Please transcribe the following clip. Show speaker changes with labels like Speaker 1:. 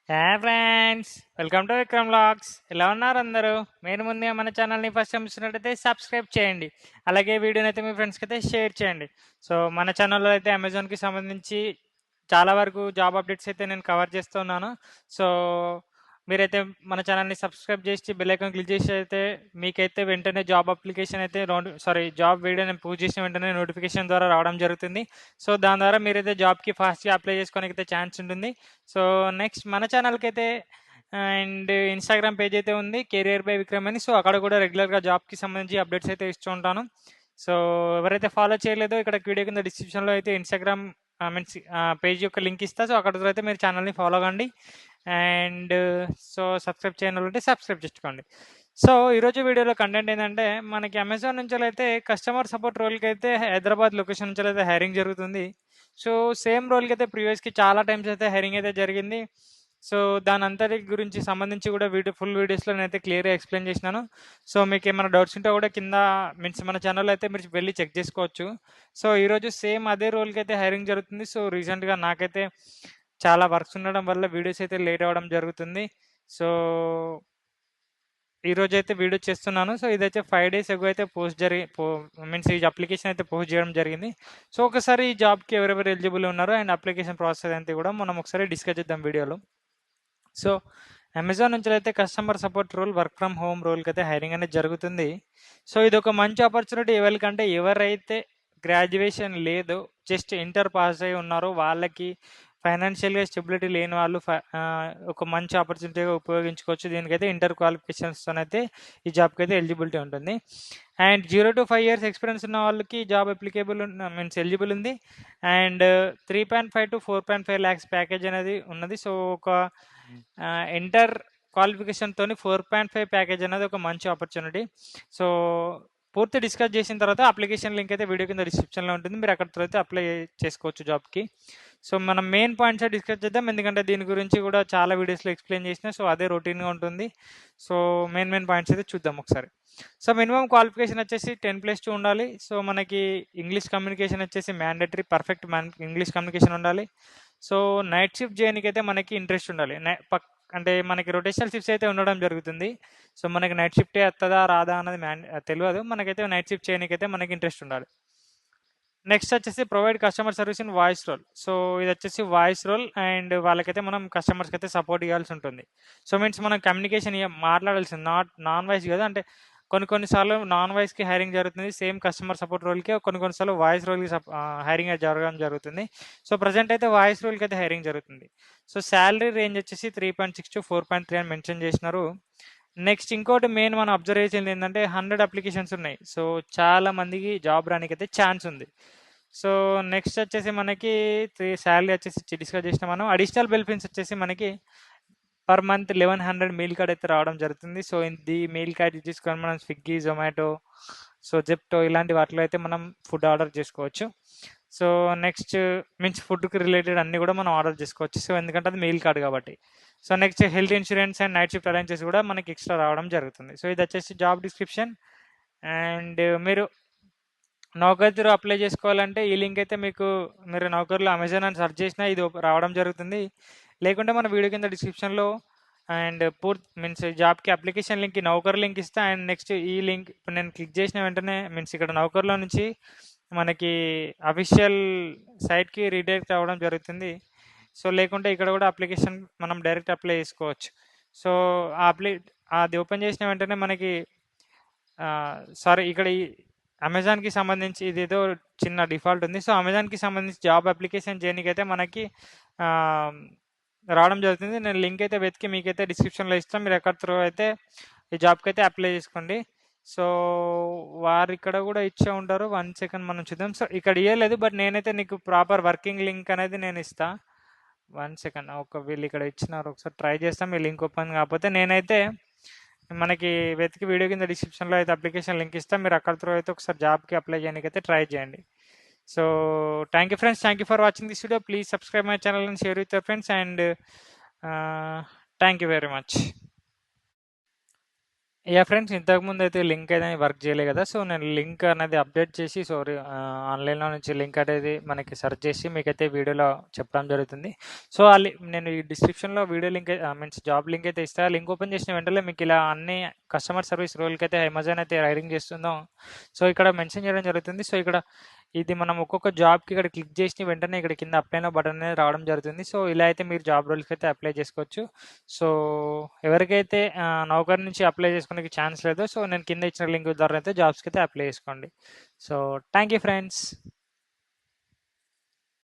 Speaker 1: Friends, welcome to Vikram vlogs. ఎలా ఉన్నారు అందరూ? మీరు ముందే మన ఛానల్ని ఫస్ట్ టైం చూసినట్టయితే సబ్స్క్రైబ్ చేయండి. అలాగే వీడియోని అయితే మీ ఫ్రెండ్స్కి అయితే షేర్ చేయండి. సో మన ఛానల్లో అయితే అమెజాన్కి సంబంధించి చాలా వరకు జాబ్ అప్డేట్స్ అయితే నేను కవర్ చేస్తున్నాను. సో మీరైతే మన ఛానల్ని సబ్స్క్రైబ్ చేసి బెల్ ఐకాన్ క్లిక్ చేసి అయితే మీకైతే వెంటనే జాబ్ అప్లికేషన్ అయితే జాబ్ వీడియో నేను పూజ చేసిన వెంటనే నోటిఫికేషన్ ద్వారా రావడం జరుగుతుంది. సో దాని ద్వారా మీరైతే జాబ్కి ఫాస్ట్గా అప్లై చేసుకోవడానికి అయితే ఛాన్స్ ఉంటుంది. సో నెక్స్ట్ మన ఛానల్కి అయితే అండ్ ఇన్స్టాగ్రామ్ పేజ్ అయితే ఉంది, కెరియర్ బై విక్రమ్ అని. సో అక్కడ కూడా రెగ్యులర్గా జాబ్కి సంబంధించి అప్డేట్స్ అయితే ఇస్తూ ఉంటాను. సో ఎవరైతే ఫాలో చేయలేదో ఇక్కడ వీడియో కింద డిస్క్రిప్షన్లో అయితే ఇన్స్టాగ్రామ్ మీన్స్ పేజ్ యొక్క లింక్ ఇస్తా. సో అక్కడ అయితే మీరు ఛానల్ని ఫాలో కండి. అండ్ సో సబ్స్క్రైబ్ చేయని ఉంటే సబ్స్క్రైబ్ చేసుకోండి. సో ఈరోజు వీడియోలో కంటెంట్ ఏంటంటే, మనకి అమెజాన్ నుంచి అయితే కస్టమర్ సపోర్ట్ రోల్కి అయితే హైదరాబాద్ లొకేషన్ నుంచి అయితే హైరింగ్ జరుగుతుంది. సో సేమ్ రోల్కి అయితే ప్రీవియస్కి చాలా టైమ్స్ అయితే హైరింగ్ అయితే జరిగింది. సో దాని అంతటి గురించి సంబంధించి కూడా ఫుల్ వీడియోస్లో నేనైతే క్లియర్గా ఎక్స్ప్లెయిన్ చేసినాను. సో మీకు ఏమైనా డౌట్స్ ఉంటే కూడా కింద మీన్స్ మన ఛానల్ అయితే మీరు వెళ్ళి చెక్ చేసుకోవచ్చు. సో ఈరోజు సేమ్ అదే రోల్కి అయితే హైరింగ్ జరుగుతుంది. సో రీసెంట్గా నాకైతే చాలా వర్క్స్ ఉండడం వల్ల వీడియోస్ అయితే లేట్ అవ్వడం జరుగుతుంది. సో ఈరోజు అయితే వీడియో చేస్తున్నాను. సో ఇదైతే 5 days ఎగో అయితే మీన్స్ ఈ అప్లికేషన్ అయితే పోస్ట్ చేయడం జరిగింది. సో ఒకసారి ఈ జాబ్కి ఎవరెవరు ఎలిజిబుల్ ఉన్నారో అండ్ అప్లికేషన్ ప్రాసెస్ అయితే కూడా మనం ఒకసారి డిస్కస్ చేద్దాం వీడియోలో. సో అమెజాన్ నుంచి అయితే customer support role, work from home రోల్కి అయితే హైరింగ్ అనేది జరుగుతుంది. సో ఇది ఒక మంచి ఆపర్చునిటీ ఎవరికంటే, ఎవరైతే గ్రాడ్యుయేషన్ లేదో జస్ట్ ఇంటర్ పాస్ అయి ఉన్నారో వాళ్ళకి, ఫైనాన్షియల్గా స్టెబిలిటీ లేని వాళ్ళు ఒక మంచి ఆపర్చునిటీగా ఉపయోగించుకోవచ్చు. దీనికైతే ఇంటర్ క్వాలిఫికేషన్స్తోనైతే ఈ జాబ్కి అయితే ఎలిజిబిలిటీ ఉంటుంది. అండ్ 0 to 5 years ఎక్స్పీరియన్స్ ఉన్న వాళ్ళకి జాబ్ అప్లికేబుల్ మీన్స్ ఎలిజిబుల్ ఉంది. అండ్ 3.5 to 4.5 lakhs ప్యాకేజ్ అనేది ఉన్నది. సో ఒక ఇంటర్ క్వాలిఫికేషన్తోని 4.5 ప్యాకేజ్ అనేది ఒక మంచి ఆపర్చునిటీ. సో పూర్తి డిస్కస్ చేసిన తర్వాత అప్లికేషన్ లింక్ అయితే వీడియో కింద డిస్క్రిప్షన్లో ఉంటుంది. మీరు అక్కడ అయితే అప్లై చేసుకోవచ్చు జాబ్కి. సో మనం మెయిన్ పాయింట్స్ డిస్కస్ చేద్దాం, ఎందుకంటే దీని గురించి కూడా చాలా వీడియోస్లో ఎక్స్ప్లెయిన్ చేసిన. సో అదే రొటీన్గా ఉంటుంది. సో మెయిన్ పాయింట్స్ అయితే చూద్దాం ఒకసారి. సో మినిమం క్వాలిఫికేషన్ వచ్చేసి 10+2 ఉండాలి. సో మనకి ఇంగ్లీష్ కమ్యూనికేషన్ వచ్చేసి మ్యాండేటరీ, పర్ఫెక్ట్ ఇంగ్లీష్ కమ్యూనికేషన్ ఉండాలి. సో నైట్ షిఫ్ట్ చేయడానికి అయితే మనకి ఇంట్రెస్ట్ ఉండాలి. అంటే మనకి రొటేషనల్ షిఫ్ట్స్ అయితే ఉండడం జరుగుతుంది. సో మనకి నైట్ షిఫ్టే వస్తుందా రాదా అన్నది తెలియదు. మనకైతే నైట్ షిఫ్ట్ చేయడానికైతే మనకి ఇంట్రెస్ట్ ఉండాలి. నెక్స్ట్ వచ్చేసి provide customer service in voice role. So ఇది వచ్చేసి వాయిస్ రోల్ అండ్ వాళ్ళకైతే మనం కస్టమర్స్కి అయితే సపోర్ట్ ఇవ్వాల్సి ఉంటుంది. సో మీన్స్ మనం కమ్యూనికేషన్ మాట్లాడాల్సింది, నాన్ వాయిస్ కదా. అంటే కొన్నిసార్లు నాన్ వాయిస్కి హైరింగ్ జరుగుతుంది. సేమ్ కస్టమర్ సపోర్ట్ రోల్కి కొన్నిసార్లు వాయిస్ రోల్కి హైరింగ్ జరగడం జరుగుతుంది. సో ప్రజెంట్ అయితే వాయిస్ రోల్కి అయితే హైరింగ్ జరుగుతుంది. సో శాలరీ రేంజ్ వచ్చేసి 3.6 to 4.3 అని మెన్షన్ చేసినారు. నెక్స్ట్ ఇంకోటి మెయిన్ మనం అబ్జర్వ్ చేసింది ఏంటంటే, 100 అప్లికేషన్స్ ఉన్నాయి. సో చాలా మందికి జాబ్ రానికి అయితే ఛాన్స్ ఉంది. సో నెక్స్ట్ వచ్చేసి మనకి శాలరీ వచ్చేసి డిస్కస్ చేసిన మనం. అడిషనల్ బెనిఫిట్స్ వచ్చేసి మనకి పర్ మంత్ 1100 మెయిల్ కార్డ్ అయితే రావడం జరుగుతుంది. సో ఇది మెయిల్ కార్డ్ యూజ్ చేసుకొని మనం స్విగ్గీ, జొమాటో, సో జెప్టో ఇలాంటి వాటిలో అయితే మనం ఫుడ్ ఆర్డర్ చేసుకోవచ్చు. సో నెక్స్ట్ మీన్స్ ఫుడ్కి రిలేటెడ్ అన్నీ కూడా మనం ఆర్డర్ చేసుకోవచ్చు. సో ఎందుకంటే అది మెయిల్ కార్డ్ కాబట్టి. So next health insurance and night shift allowances కూడా మనకి ఎక్స్ట్రా రావడం జరుగుతుంది. సో ఇది వచ్చేసి జాబ్ డిస్క్రిప్షన్. అండ్ మీరు నౌకరీలో అప్లై చేసుకోవాలంటే ఈ లింక్ అయితే మీరు నౌకరీలో అమెజాన్ అని సెర్చ్ చేసినా ఇది రావడం జరుగుతుంది. లేకుంటే మన వీడియో కింద డిస్క్రిప్షన్లో అండ్ మీన్స్ జాబ్కి అప్లికేషన్ లింక్, నౌకర్ లింక్ ఇస్తా. అండ్ నెక్స్ట్ ఈ లింక్ ఇప్పుడు నేను క్లిక్ చేసిన వెంటనే మీన్స్ ఇక్కడ నౌకర్లో నుంచి మనకి అఫీషియల్ సైట్కి రీడైరెక్ట్ అవ్వడం జరుగుతుంది. సో లేకుంటే ఇక్కడ కూడా అప్లికేషన్ మనం డైరెక్ట్ అప్లై చేసుకోవచ్చు. సో అది ఓపెన్ చేసిన వెంటనే మనకి ఇక్కడ ఈ అమెజాన్కి సంబంధించి ఇదేదో చిన్న డిఫాల్ట్ ఉంది. సో అమెజాన్కి సంబంధించి జాబ్ అప్లికేషన్ చేయడానికి అయితే మనకి రావడం జరుగుతుంది. నేను లింక్ అయితే వెతికి మీకైతే డిస్క్రిప్షన్లో ఇస్తాను. మీరు ఎక్కడ త్రూ అయితే ఈ జాబ్కి అయితే అప్లై చేసుకోండి. సో వారు ఇక్కడ కూడా ఇచ్చే ఉంటారు. 1 second మనం చూద్దాం. సో ఇక్కడ ఇవ్వలేదు, బట్ నేనైతే నీకు ప్రాపర్ వర్కింగ్ లింక్ అనేది నేను ఇస్తా. 1 second వీళ్ళు ఇక్కడ ఇచ్చినారు, ఒకసారి ట్రై చేస్తాం. మీ లింక్ ఓపెన్ కాకపోతే నేనైతే మనకి వెతికి వీడియో కింద డిస్క్రిప్షన్లో అయితే అప్లికేషన్ లింక్ ఇస్తాం. మీరు అక్కడ త్రూ అయితే ఒకసారి జాబ్కి అప్లై చేయడానికి అయితే ట్రై చేయండి. So thank you friends, thank you for watching this video. Please subscribe my channel and share with your friends. And thank you very much. Yeah! Friends ఇంతకుముందు అయితే లింక్ అనేది వర్క్ చేయలే కదా! సో, నేను link అనేది update చేసి ఆన్‌లైన్‌లో నుంచి లింక్ అనేది మనకి సెర్చ్ చేసి మీకైతే వీడియోలో చెప్పడం జరుగుతుంది. సో, నేను ఈ డిస్క్రిప్షన్‌లో video link means job link అయితే ఇస్తా. లింక్ ఓపెన్ చేసిన వెంటనే మీకు ఇలా అన్ని కస్టమర్ సర్వీస్ రోల్‌కైతే అమెజాన్ అయితే హైరింగ్ చేస్తుందో, సో, ఇక్కడ మెన్షన్ చేయడం జరుగుతుంది. సో, ఇక్కడ ఇది మనం ఒక్కొక్క జాబ్‌కి ఇక్కడ క్లిక్ చేసిన వెంటనే ఇక్కడ కింద అప్లై నౌ బటన్ అనేది రావడం జరుగుతుంది. సో, ఇలా అయితే మీరు జాబ్ రోల్స్‌కైతే అప్లై చేసుకోవచ్చు. సో, ఎవరికైతే నౌకరీ నుంచి అప్లై చేసుకోవడానికి ఛాన్స్ లేదో, సో, నేను కింద ఇచ్చిన లింక్ ద్వారా అయితే జాబ్స్‌కైతే అప్లై చేసుకోండి. So, thank you friends.